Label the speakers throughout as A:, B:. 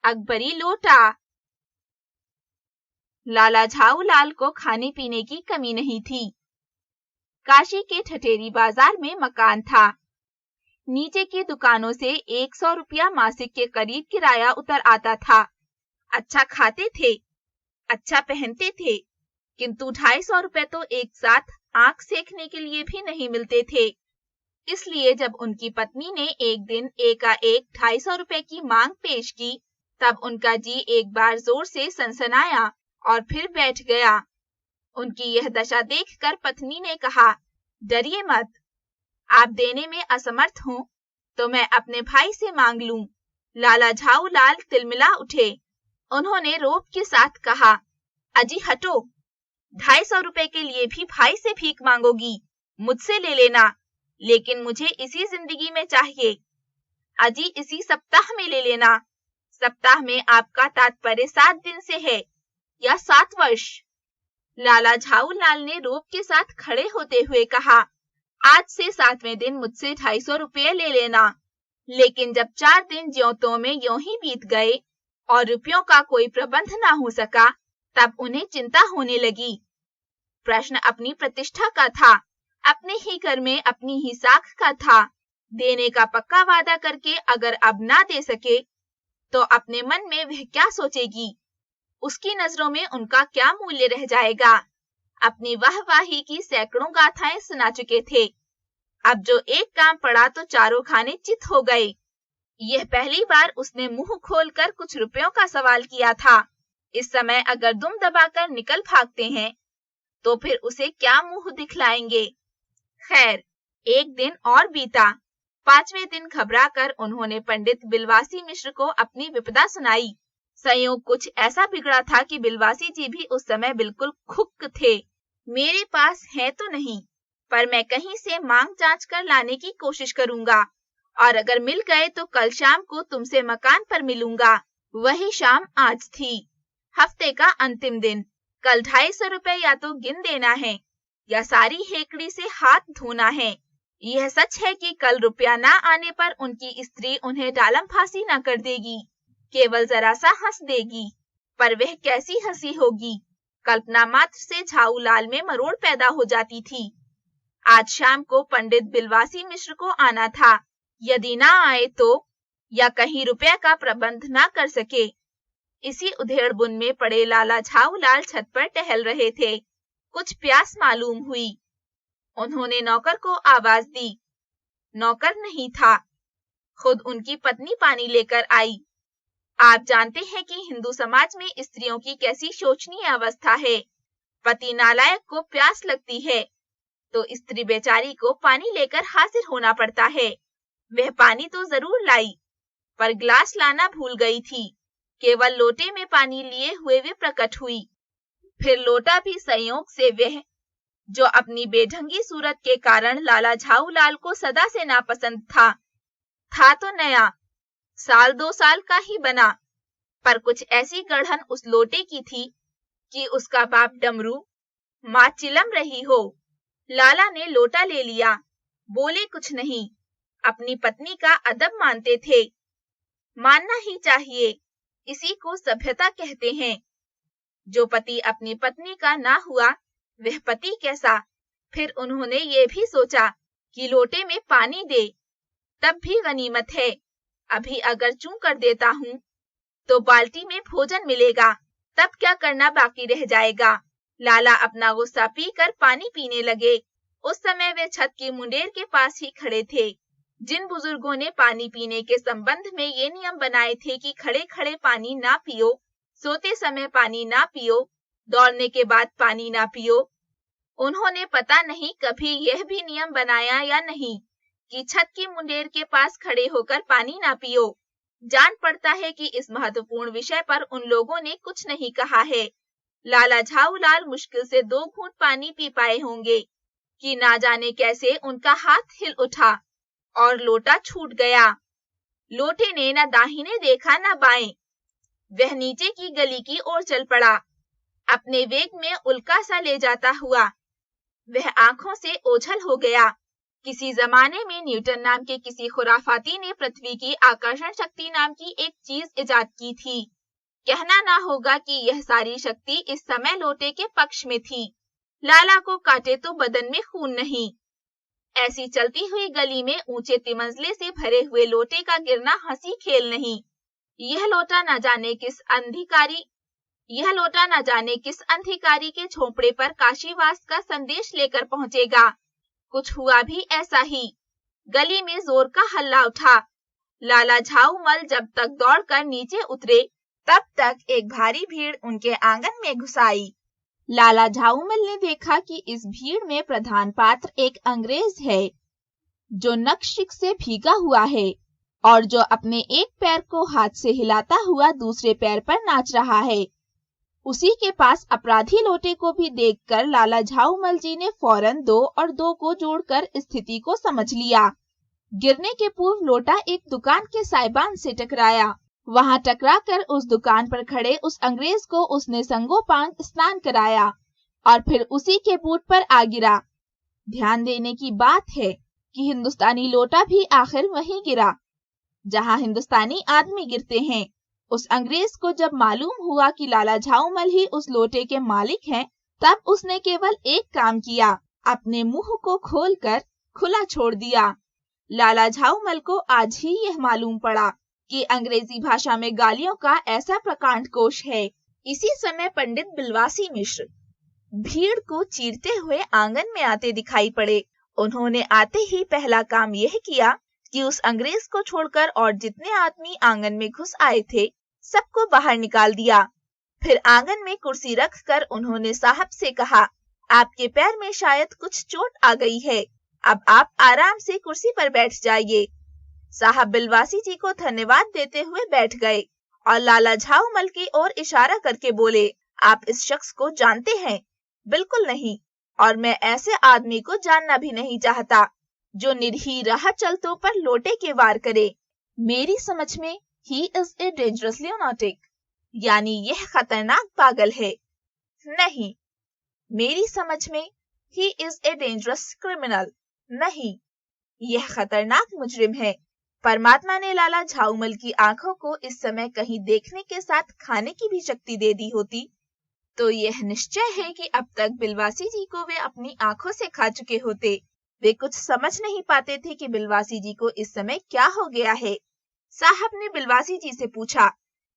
A: अकबरी लोटा। लाला झाऊलाल को खाने पीने की कमी नहीं थी। काशी के ठठेरी बाजार में मकान था। नीचे की दुकानों से 100 रुपया मासिक के करीब किराया उतर आता था। अच्छा खाते थे, अच्छा पहनते थे, किंतु 250 रुपए तो एक साथ आंख सेकने के लिए भी नहीं मिलते थे। इसलिए जब उनकी पत्नी ने एक दिन एकाएक 250 रुपए की मांग पेश की, तब उनका जी एक बार जोर से सनसनाया और फिर बैठ गया। उनकी यह दशा देखकर पत्नी ने कहा, डरिए मत, आप देने में असमर्थ हो तो मैं अपने भाई से मांग लूं। लाला झाऊलाल तिलमिला उठे। उन्होंने रोब के साथ कहा, अजी हटो, 250 रुपए के लिए भी भाई से भीख मांगोगी? मुझसे ले लेना, लेकिन मुझे इसी जिंदगी में चाहिए। अजी इसी सप्ताह में ले लेना। सप्ताह में आपका तात्पर्य 7 दिन से है या 7 वर्ष? लाला झाऊलाल ने रोब के साथ खड़े होते हुए कहा, आज से 7वें दिन मुझसे 250 रुपये ले लेना। लेकिन जब 4 दिन ज्यों में यों ही बीत गए और रुपयों का कोई प्रबंध ना हो सका, तब उन्हें चिंता होने लगी। प्रश्न अपनी प्रतिष्ठा का था, अपने ही घर में अपनी ही साख का था। देने का पक्का वादा करके अगर अब ना दे सके तो अपने मन में वह क्या सोचेगी? उसकी नजरों में उनका क्या मूल्य रह जाएगा? अपनी वाहवाही की सैकड़ों गाथाएं सुना चुके थे। अब जो एक काम पड़ा तो चारों खाने चित हो गए। यह पहली बार उसने मुंह खोलकर कुछ रुपयों का सवाल किया था। इस समय अगर दुम दबाकर निकल भागते हैं तो फिर उसे क्या मुंह दिखलाएंगे? खैर, एक दिन और बीता। 5वें दिन घबराकर उन्होंने पंडित बिलवासी मिश्र को अपनी विपदा सुनाई। संयोग कुछ ऐसा बिगड़ा था कि बिलवासी जी भी उस समय बिल्कुल खुक्क थे। मेरे पास है तो नहीं, पर मैं कहीं से मांग जांच कर लाने की कोशिश करूंगा, और अगर मिल गए तो कल शाम को तुमसे मकान पर मिलूंगा। वही शाम आज थी, हफ्ते का अंतिम दिन। कल 250 रुपए या तो गिन देना है या सारी हेकड़ी से हाथ धोना है। यह सच है कि कल रुपया ना आने पर उनकी स्त्री उन्हें डालम फांसी न कर देगी, केवल जरा सा हंस देगी। पर वह कैसी हंसी होगी? कल्पना मात्र से झाऊलाल में मरोड़ पैदा हो जाती थी। आज शाम को पंडित बिलवासी मिश्र को आना था। यदि ना आए तो, या कहीं रुपया का प्रबंध ना कर सके। इसी उधेड़बुन में पड़े लाला झाऊलाल छत पर टहल रहे थे। कुछ प्यास मालूम हुई। उन्होंने नौकर को आवाज दी। नौकर नहीं था, खुद उनकी पत्नी पानी लेकर आई। आप जानते हैं कि हिंदू समाज में स्त्रियों की कैसी शोचनीय अवस्था है। पति नालायक को प्यास लगती है तो स्त्री बेचारी को पानी लेकर हाजिर होना पड़ता है। वह पानी तो जरूर लाई, पर गिलास लाना भूल गई थी। केवल लोटे में पानी लिए हुए वे प्रकट हुई। फिर लोटा भी संयोग से वह, जो अपनी बेढंगी सूरत के कारण लाला झाऊलाल को सदा से नापसंद था तो नया, 1-2 साल का ही बना, पर कुछ ऐसी गढ़न उस लोटे की थी कि उसका बाप डमरू, माँ चिलम रही हो। लाला ने लोटा ले लिया, बोले कुछ नहीं। अपनी पत्नी का अदब मानते थे। मानना ही चाहिए, इसी को सभ्यता कहते हैं। जो पति अपनी पत्नी का ना हुआ वह पति कैसा? फिर उन्होंने ये भी सोचा कि लोटे में पानी दे, तब भी गनीमत है। अभी अगर चूं कर देता हूं तो बाल्टी में भोजन मिलेगा, तब क्या करना बाकी रह जाएगा। लाला अपना गुस्सा पीकर पानी पीने लगे। उस समय वे छत की मुंडेर के पास ही खड़े थे। जिन बुजुर्गों ने पानी पीने के संबंध में ये नियम बनाए थे कि खड़े खड़े पानी ना पियो, सोते समय पानी ना पियो, दौड़ने के बाद पानी ना पियो, उन्होंने पता नहीं कभी यह भी नियम बनाया या नहीं कि छत की मुंडेर के पास खड़े होकर पानी ना पियो। जान पड़ता है कि इस महत्वपूर्ण विषय पर उन लोगों ने कुछ नहीं कहा है। लाला झाऊलाल मुश्किल से 2 घूंट पानी पी पाए होंगे कि ना जाने कैसे उनका हाथ हिल उठा और लोटा छूट गया। लोटे ने न दाहिने देखा न बाएं। वह नीचे की गली की ओर चल पड़ा, अपने वेग में उल्का सा ले जाता हुआ। वह आंखों से ओझल हो गया। किसी जमाने में न्यूटन नाम के किसी खुराफाती ने पृथ्वी की आकर्षण शक्ति नाम की एक चीज इजाद की थी। कहना ना होगा कि यह सारी शक्ति इस समय लोटे के पक्ष में थी। लाला को काटे तो बदन में खून नहीं। ऐसी चलती हुई गली में ऊंचे तिमंजले से भरे हुए लोटे का गिरना हंसी खेल नहीं। यह लोटा न जाने किस अंधिकारी के झोंपड़े पर काशीवास का संदेश लेकर पहुंचेगा। कुछ हुआ भी ऐसा ही। गली में जोर का हल्ला उठा। लाला झाऊमल जब तक दौड़कर नीचे उतरे तब तक एक भारी भीड़ उनके आंगन में घुस आई। लाला झाऊमल ने देखा कि इस भीड़ में प्रधान पात्र एक अंग्रेज है जो नक्शिक से भीगा हुआ है और जो अपने एक पैर को हाथ से हिलाता हुआ दूसरे पैर पर नाच रहा है। उसी के पास अपराधी लोटे को भी देखकर लाला झाऊमल जी ने फौरन 2 और 2 को जोड़कर स्थिति को समझ लिया। गिरने के पूर्व लोटा एक दुकान के साइबान से टकराया। वहां टकराकर उस दुकान पर खड़े उस अंग्रेज को उसने संगोपांग स्नान कराया और फिर उसी के बूट पर आ गिरा। ध्यान देने की बात है कि हिंदुस्तानी लोटा भी आखिर वहीं गिरा जहां हिंदुस्तानी आदमी गिरते हैं। उस अंग्रेज को जब मालूम हुआ कि लाला झाऊमल ही उस लोटे के मालिक हैं, तब उसने केवल एक काम किया, अपने मुंह को खोलकर खुला छोड़ दिया। लाला झाऊमल को आज ही यह मालूम पड़ा कि अंग्रेजी भाषा में गालियों का ऐसा प्रकांड कोश है। इसी समय पंडित बिलवासी मिश्र भीड़ को चीरते हुए आंगन में आते दिखाई पड़े। उन्होंने आते ही पहला काम यह किया कि उस अंग्रेज को छोड़कर और जितने आदमी आंगन में घुस आए थे सबको बाहर निकाल दिया। फिर आंगन में कुर्सी रखकर उन्होंने साहब से कहा, आपके पैर में शायद कुछ चोट आ गई है, अब आप आराम से कुर्सी पर बैठ जाइए। साहब बिलवासी जी को धन्यवाद देते हुए बैठ गए और लाला झाऊमल की ओर इशारा करके बोले, आप इस शख्स को जानते हैं? बिल्कुल नहीं, और मैं ऐसे आदमी को जानना भी नहीं चाहता जो निर्ही राह चलतों पर लोटे के वार करे। मेरी समझ में ही इज ए डेंजरस ल्यूनाटिक, यानी यह खतरनाक पागल है। नहीं, मेरी समझ में he is a dangerous criminal. नहीं, यह खतरनाक मुजरिम है। परमात्मा ने लाला झाऊमल की आंखों को इस समय कहीं देखने के साथ खाने की भी शक्ति दे दी होती तो यह निश्चय है कि अब तक बिलवासी जी को वे अपनी आंखों से खा चुके होते। वे कुछ समझ नहीं पाते थे कि बिलवासी जी को इस समय क्या हो गया है। साहब ने बिलवासी जी से पूछा,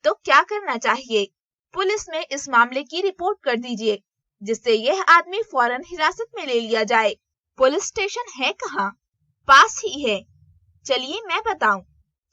A: तो क्या करना चाहिए? पुलिस में इस मामले की रिपोर्ट कर दीजिए जिससे यह आदमी फौरन हिरासत में ले लिया जाए। पुलिस स्टेशन है कहाँ? पास ही है। चलिए मैं बताऊं।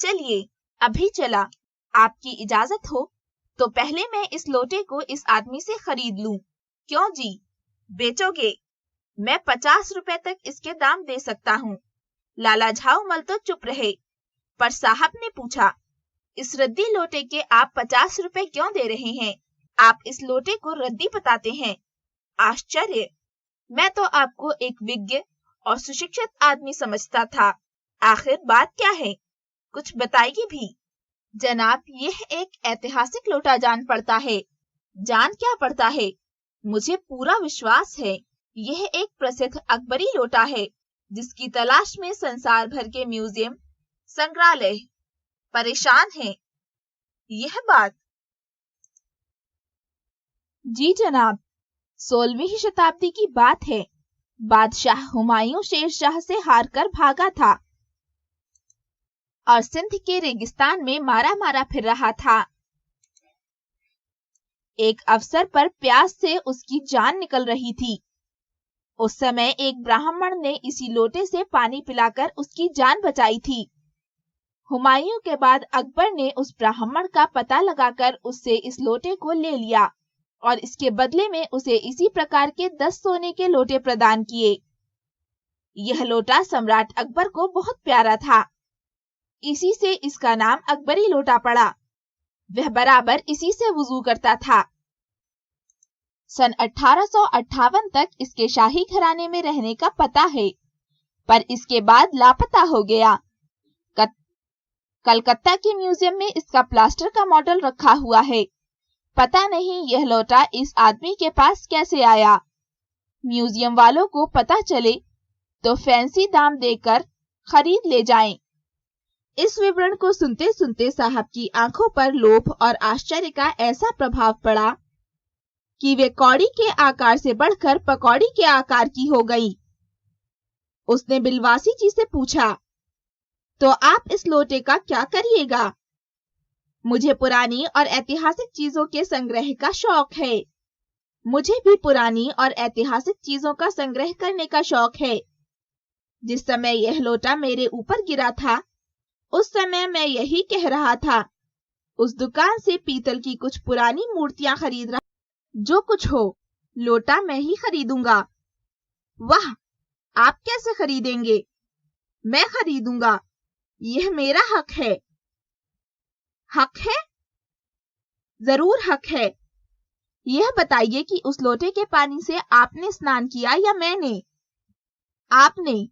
A: चलिए, अभी चला। आपकी इजाजत हो तो पहले मैं इस लोटे को इस आदमी से खरीद लूं। क्यों जी, बेचोगे? मैं 50 रुपए तक इसके दाम दे सकता हूँ। लाला झाऊमल तो चुप रहे, पर साहब ने पूछा, इस रद्दी लोटे के आप 50 रुपए क्यों दे रहे हैं? आप इस लोटे को रद्दी बताते हैं? आश्चर्य! मैं तो आपको एक विज्ञ और सुशिक्षित आदमी समझता था। आखिर बात क्या है? कुछ बताइए भी। जनाब, यह एक ऐतिहासिक लोटा जान पड़ता है। जान क्या पड़ता है? मुझे पूरा विश्वास है यह एक प्रसिद्ध अकबरी लोटा है जिसकी तलाश में संसार भर के म्यूजियम, संग्रहालय परेशान हैं। यह बात? जी जनाब, 16वीं शताब्दी की बात है। बादशाह हुमायूं शेरशाह से हारकर भागा था और सिंध के रेगिस्तान में मारा मारा फिर रहा था। एक अवसर पर प्यास से उसकी जान निकल रही थी। उस समय एक ब्राह्मण ने इसी लोटे से पानी पिलाकर उसकी जान बचाई थी। हुमायूं के बाद अकबर ने उस ब्राह्मण का पता लगाकर उससे इस लोटे को ले लिया और इसके बदले में उसे इसी प्रकार के 10 सोने के लोटे प्रदान किए। यह लोटा सम्राट अकबर को बहुत प्यारा था, इसी से इसका नाम अकबरी लोटा पड़ा। वह बराबर इसी से वुजू करता था। सन 1858 तक इसके शाही घराने में रहने का पता है, पर इसके बाद लापता हो गया। कलकत्ता के म्यूजियम में इसका प्लास्टर का मॉडल रखा हुआ है। पता नहीं यह लोटा इस आदमी के पास कैसे आया। म्यूजियम वालों को पता चले तो फैंसी दाम देकर खरीद ले जाएं। इस विवरण को सुनते सुनते साहब की आंखों पर लोभ और आश्चर्य का ऐसा प्रभाव पड़ा कि वे कौड़ी के आकार से बढ़कर पकौड़ी के आकार की हो गई। उसने बिलवासी जी से पूछा, तो आप इस लोटे का क्या करिएगा? मुझे पुरानी और ऐतिहासिक चीजों के संग्रह का शौक है। मुझे भी पुरानी और ऐतिहासिक चीजों का संग्रह करने का शौक है। जिस समय यह लोटा मेरे ऊपर गिरा था, उस समय मैं यही कह रहा था, उस दुकान से पीतल की कुछ पुरानी मूर्तियां खरीद रहा, जो कुछ हो, लोटा मैं ही खरीदूंगा। वाह, आप कैसे खरीदेंगे? मैं खरीदूंगा, यह मेरा हक है। हक है? जरूर हक है। यह बताइए कि उस लोटे के पानी से आपने स्नान किया या मैंने? आपने।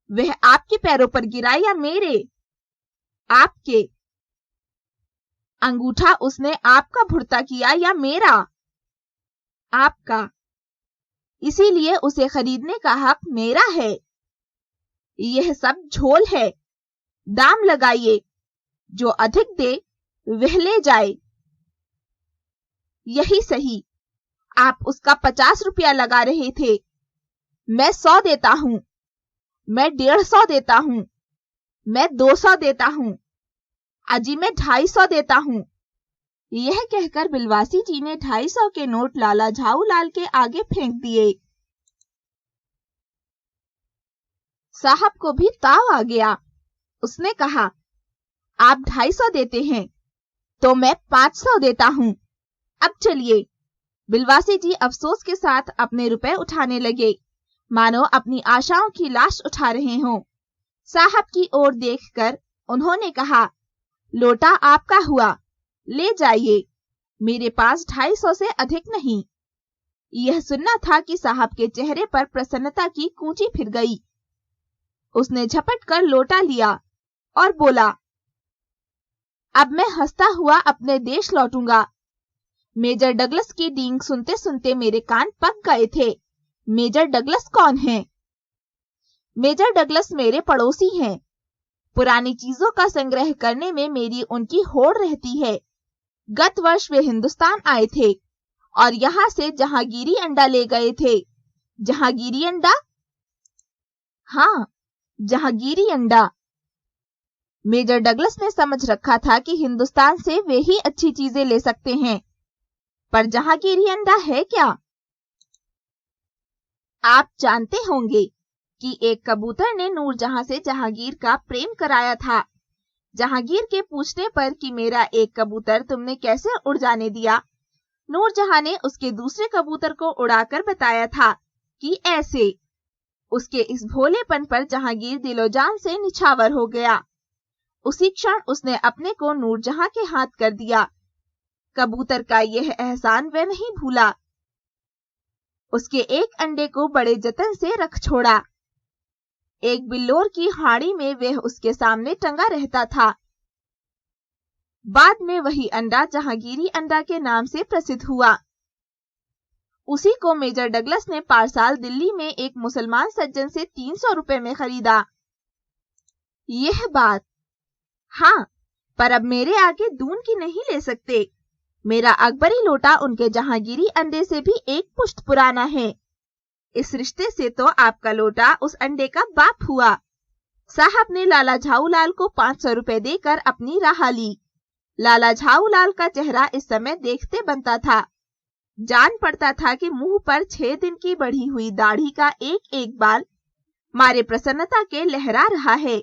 A: वह आपके पैरों पर गिरा या मेरे? आपके। अंगूठा उसने आपका भुरता किया या मेरा? आपका। इसीलिए उसे खरीदने का हक मेरा है। यह सब झोल है। दाम लगाइए, जो अधिक दे वह ले जाए। यही सही, आप उसका 50 रुपया लगा रहे थे। मैं 100 देता हूं, मैं 150 देता हूं, मैं 200 देता हूं, अजी मैं 250 देता हूं। यह कहकर बिलवासी जी ने 250 के नोट लाला झाऊलाल के आगे फेंक दिए। साहब को भी ताव आ गया। उसने कहा, आप 250 देते हैं, तो मैं 500 देता हूं। अब चलिए। बिलवासी जी अफसोस के साथ अपने रुपए उठाने लगे, मानो अपनी आशाओं की लाश उठा रहे हों। साहब की ओर देखकर उन्होंने कहा, लोटा आपका हुआ, ले जाइए, मेरे पास 250 से अधिक नहीं। यह सुनना था कि साहब के चेहरे पर प्रसन्नता की कूंची फिर गई। उसने झपट कर लोटा लिया और बोला, अब मैं हंसता हुआ अपने देश लौटूंगा। मेजर डगलस की डींग सुनते सुनते मेरे कान पक गए थे। मेजर डगलस कौन है? मेजर डगलस मेरे पड़ोसी हैं। पुरानी चीजों का संग्रह करने में मेरी उनकी होड़ रहती है। गत वर्ष वे हिंदुस्तान आए थे और यहाँ से जहांगीरी अंडा ले गए थे। जहांगीरी अंडा? हाँ, जहांगीरी अंडा। मेजर डगलस ने समझ रखा था कि हिंदुस्तान से वे ही अच्छी चीजें ले सकते हैं, पर जहांगीरी अंडा है क्या? आप जानते होंगे कि एक कबूतर ने नूरजहां से जहांगीर का प्रेम कराया था। जहांगीर के पूछने पर कि मेरा एक कबूतर तुमने कैसे उड़ जाने दिया, नूरजहां ने उसके दूसरे कबूतर को उड़ाकर बताया था कि ऐसे। उसके इस भोलेपन पर जहांगीर दिलोजान से निछावर हो गया। उसी क्षण उसने अपने को नूरजहां के हाथ कर दिया। कबूतर का यह एहसान वह नहीं भूला। उसके एक अंडे को बड़े जतन से रख छोड़ा। एक बिल्लोर की हाड़ी में वह उसके सामने टंगा रहता था। बाद में वही अंडा जहांगीरी अंडा के नाम से प्रसिद्ध हुआ। उसी को मेजर डगलस ने पारसाल दिल्ली में एक मुसलमान सज्जन से 300 रुपए में खरीदा। यह बात। हाँ, पर अब मेरे आगे दून की नहीं ले सकते। मेरा अकबरी लोटा उनके जहांगीरी अंडे से भी एक पुश्त पुराना है। इस रिश्ते से तो आपका लोटा उस अंडे का बाप हुआ। साहब ने लाला झाऊलाल को 500 रुपए देकर अपनी राह ली। लाला झाऊलाल का चेहरा इस समय देखते बनता था। जान पड़ता था कि मुंह पर 6 दिन की बढ़ी हुई दाढ़ी का एक एक बाल मारे प्रसन्नता के लहरा रहा है।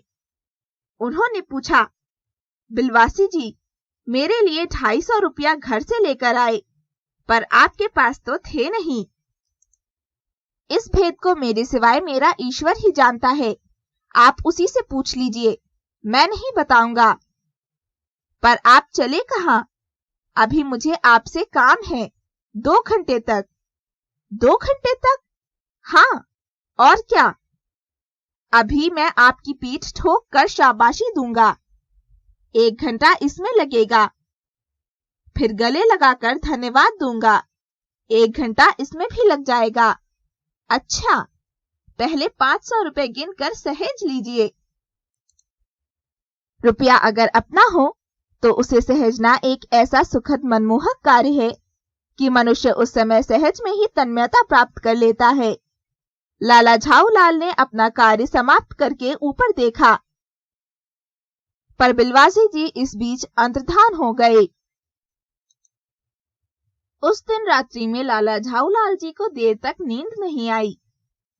A: उन्होंने पूछा, बिलवासी जी, मेरे लिए 250 रुपया घर से लेकर आए, पर आपके पास तो थे नहीं। इस भेद को मेरे सिवाय मेरा ईश्वर ही जानता है। आप उसी से पूछ लीजिए, मैं नहीं बताऊंगा। पर आप चले कहाँ? अभी मुझे आपसे काम है, 2 घंटे तक। 2 घंटे तक? हाँ, और क्या? अभी मैं आपकी पीठ ठोक कर शाबाशी दूंगा। 1 घंटा इसमें लगेगा। फिर गले लगाकर धन्यवाद दूंगा। 1 घंटा इसमें भी लग जाएगा। अच्छा, पहले 500 रुपए गिनकर सहेज लीजिए। रुपया अगर अपना हो तो उसे सहेजना एक ऐसा सुखद मनमोहक कार्य है कि मनुष्य उस समय सहज में ही तन्मयता प्राप्त कर लेता है। लाला झाऊलाल ने अपना कार्य समाप्त करके ऊपर देखा, पर बिलवासी जी इस बीच अंतर्धान हो गए। उस दिन रात्रि में लाला झाऊलाल जी को देर तक नींद नहीं आई।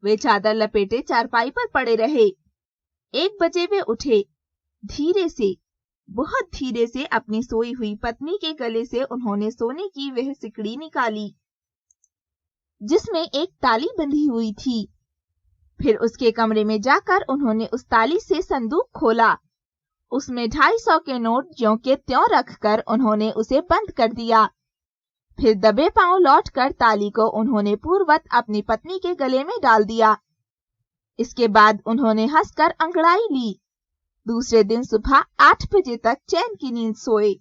A: वे चादर लपेटे चारपाई पर पड़े रहे। 1 बजे वे उठे। धीरे से, बहुत धीरे से अपनी सोई हुई पत्नी के गले से उन्होंने सोने की वह सिकड़ी निकाली जिसमें एक ताली बंधी हुई थी। फिर उसके कमरे में जाकर उन्होंने उस ताली से संदूक खोला। उसमें 250 के नोट ज्यों के त्यों रखकर उन्होंने उसे बंद कर दिया। फिर दबे पांव लौटकर ताली को उन्होंने पूर्ववत अपनी पत्नी के गले में डाल दिया। इसके बाद उन्होंने हंसकर अंगड़ाई ली। दूसरे दिन सुबह 8 बजे तक चैन की नींद सोए।